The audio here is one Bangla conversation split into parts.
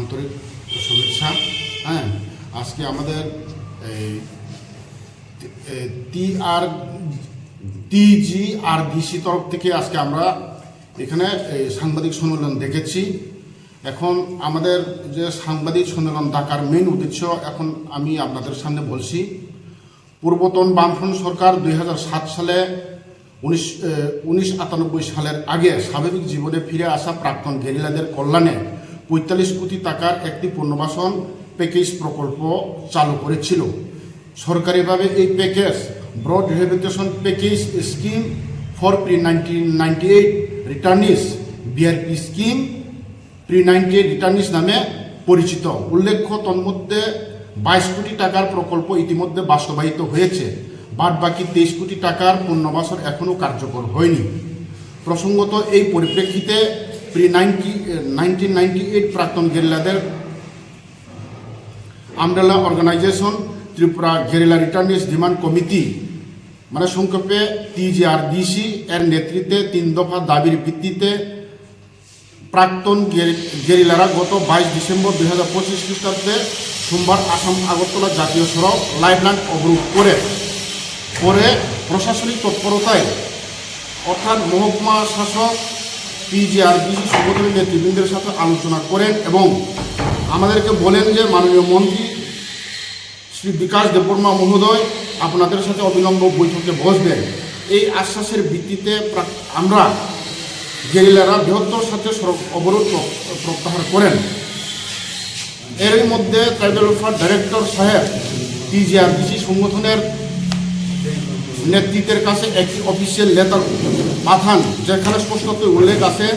আন্তরিক শুভেচ্ছা। হ্যাঁ, আজকে আমাদের TGRBC তরফ থেকে আজকে আমরা এখানে সাংবাদিক সম্মেলন দেখেছি। এখন আমাদের যে সাংবাদিক সম্মেলন ডাকার মেইন উদ্দেশ্য এখন আমি আপনাদের সামনে বলছি। পূর্বতন বামফ্রন্ট সরকার 2007 সালে 1998 সালের আগে স্বাভাবিক জীবনে ফিরে আসা প্রাক্তন গেরিলাদের কল্যাণে 45 কোটি টাকার একটি পুনর্বাসন প্যাকেজ প্রকল্প চালু করেছিল। সরকারিভাবে এই package broad rehabilitation package scheme for প্রি-1998 রিটার্নিস BRP স্কিম প্রি-98 রিটার্নিস নামে পরিচিত। উল্লেখ্য, তন্মধ্যে 22 কোটি টাকার প্রকল্প ইতিমধ্যে বাস্তবায়িত হয়েছে। বাদ বাকি 23 কোটি টাকার পুনর্বাসন এখনও কার্যকর হয়নি। প্রসঙ্গত, এই পরিপ্রেক্ষিতে প্রি-1998 প্রাক্তন গেরিলাদের umbrella organisation Tripura guerrilla returnees demand committee মানে সংক্ষেপে TGRBC এর নেতৃত্বে 3 দফা দাবির ভিত্তিতে প্রাক্তন গেরিলারা গত 22 ডিসেম্বর 2025 খ্রিস্টাব্দে সোমবার আসাম আগরতলা জাতীয় সড়ক লাইফলাইন অবরোধ পরে প্রশাসনিক তৎপরতায় অর্থাৎ মহকুমা শাসক TGRBC সংগঠনের নেতৃবৃন্দের সাথে আলোচনা করেন এবং আমাদেরকে বলেন যে মাননীয় মন্ত্রী শ্রী বিকাশ দেববর্মা মহোদয় আপনাদের সাথে অবিলম্ব বৈঠকে বসবেন। এই আশ্বাসের ভিত্তিতে আমরা গেরিলারা বৃহত্তর সাথে সড়ক অবরোধ প্রত্যাহার করেন। এরই মধ্যে ট্রাইবাল ওয়েলফেয়ার ডাইরেক্টর সাহেব TGRBC সংগঠনের নেতৃত্বের কাছে একটি অফিসিয়াল লেটার পাঠান, যেখানে স্পষ্টত উল্লেখ আছে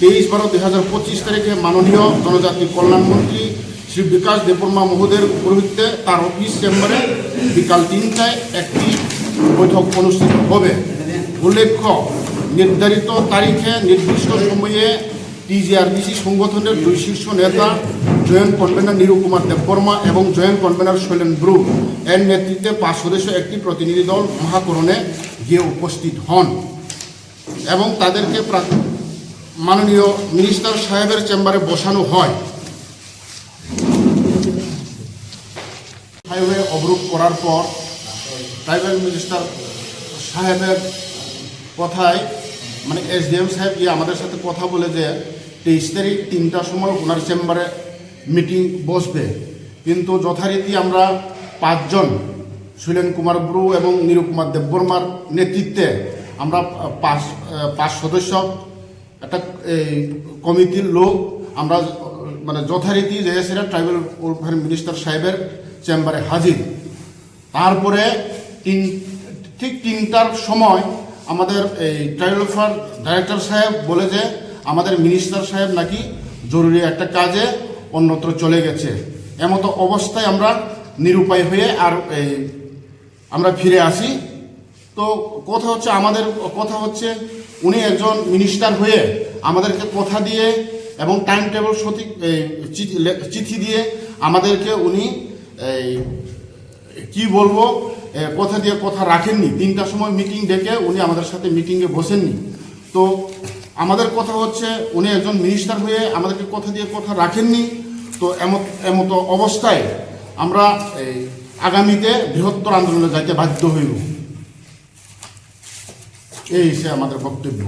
23/12/2025 তারিখে মাননীয় জনজাতি কল্যাণ মন্ত্রী শ্রী বিকাশ দেববর্মা মহোদয়ের পৌরোহিত্যে তার অফিস চেম্বারে বিকাল 3টায় একটি বৈঠক অনুষ্ঠিত হবে। উল্লেখ্য, নির্ধারিত তারিখে নির্দিষ্ট সময়ে TGRBC সংগঠনের 2 শীর্ষ নেতা জয়েন্ট কনভেনর নীরু কুমার দেববর্মা এবং জয়েন্ট কনভেনর শৈলেন ব্রু এর নেতৃত্বে 5 সদস্য একটি প্রতিনিধি দল মহাকরণে গিয়ে উপস্থিত হন এবং তাদেরকে মাননীয় মিনিস্টার সাহেবের চেম্বারে বসানো হয়। হাইওয়ে অবরোধ করার পর ট্রাইবাল মিনিস্টার সাহেবের কথায় মানে SDM সাহেব গিয়ে আমাদের সাথে কথা বলে যে 23 তারিখ 3টার সময় ওনার চেম্বারে মিটিং বসবে। কিন্তু যথারীতি আমরা 5 জন শৈলেন কুমার ব্রু এবং নীরু কুমার দেববর্মার নেতৃত্বে আমরা 5 সদস্য একটা কমিটির লোক আমরা মানে যথারীতি জেএসিরা ট্রাইবাল ওয়েলফেয়ার মিনিস্টার সাহেবের চেম্বারে হাজির। তারপরে ঠিক 3টার সময় আমাদের এই ট্রাইবাল ওয়েলফেয়ার ডাইরেক্টর সাহেব বলে যে আমাদের মিনিস্টার সাহেব নাকি জরুরি একটা কাজে অন্যত্র চলে গেছে। এমতো অবস্থায় আমরা নিরুপায় হয়ে আর আমরা ফিরে আসি। তো আমাদের কথা হচ্ছে উনি একজন মিনিস্টার হয়ে আমাদেরকে কথা দিয়ে এবং টাইম টেবিল সঠিক চিঠি দিয়ে আমাদেরকে উনি কি বলবো কথা দিয়ে কথা রাখেননি। 3টার সময় মিটিং ডেকে উনি আমাদের সাথে মিটিংয়ে বসেননি। তো আমাদের কথা হচ্ছে উনি একজন মিনিস্টার হয়ে আমাদেরকে কথা দিয়ে কথা রাখেননি। তো এমতো অবস্থায় আমরা আগামীতে বৃহত্তর আন্দোলনে যাইতে বাধ্য হইব। এই হিসেবে আমাদের বক্তব্য।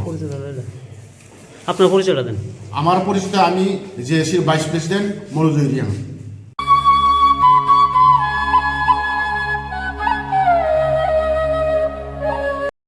আপনার পরিচয়টা দেন। আমার পরিচিত, আমি জেএসির ভাইস প্রেসিডেন্ট মনোজ রিয়াং।